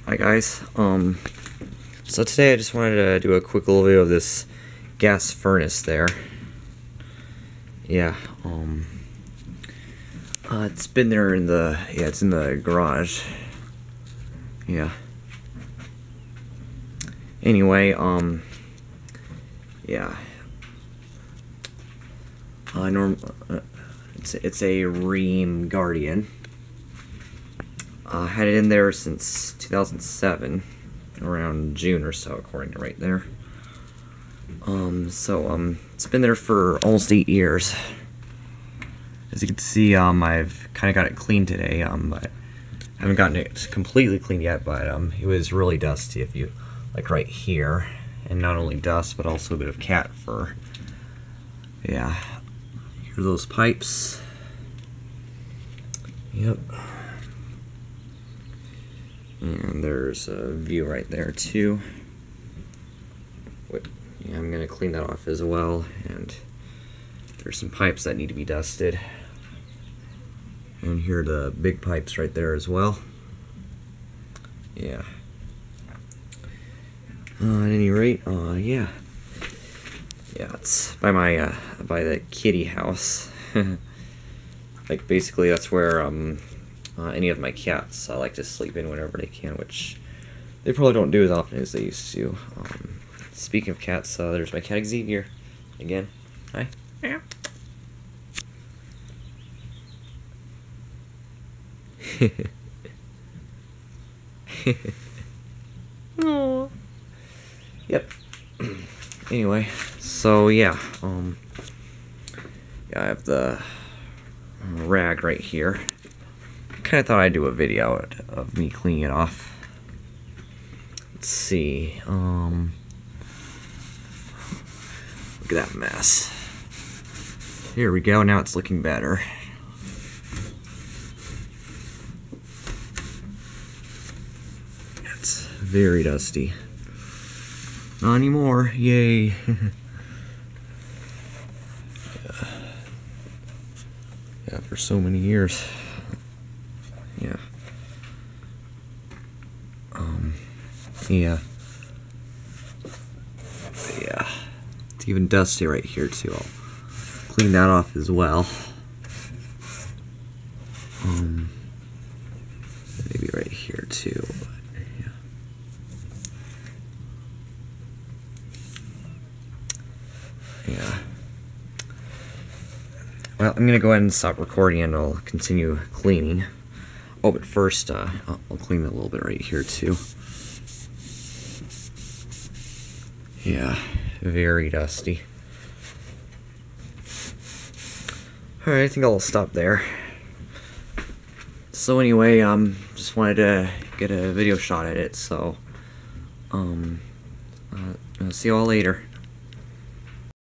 Hi guys, so today I just wanted to do a quick little video of this gas furnace there. Yeah, it's been there in the, it's in the garage. Yeah. Anyway, yeah. It's a Rheem Guardian. Had it in there since 2007, around June or so, according to right there. It's been there for almost 8 years. As you can see, I've kind of got it cleaned today, but I haven't gotten it completely cleaned yet, but it was really dusty, if you, like right here, and not only dust, but also a bit of cat fur. Yeah, here are those pipes. Yep. And there's a view right there too. Yeah, I'm gonna clean that off as well. And there's some pipes that need to be dusted. And here are the big pipes right there as well. Yeah. At any rate, yeah. Yeah, it's by my by the kitty house. Like basically that's where any of my cats like to sleep in whenever they can, which they probably don't do as often as they used to. Speaking of cats, there's my cat Xavier again. Hi. Yeah. Aww. Yep. Anyway, so yeah, yeah, I have the rag right here. Kind of thought I'd do a video of me cleaning it off. Let's see. Look at that mess. Here we go. Now it's looking better. It's very dusty. Not anymore. Yay. Yeah, for so many years. Yeah. Yeah. Yeah. It's even dusty right here too. I'll clean that off as well. Maybe right here too. But yeah. Yeah. Well, I'm gonna go ahead and stop recording and I'll continue cleaning. Oh, but first, I'll clean a little bit right here, too. Yeah, very dusty. Alright, I think I'll stop there. So anyway, just wanted to get a video shot at it, so, I'll see you all later.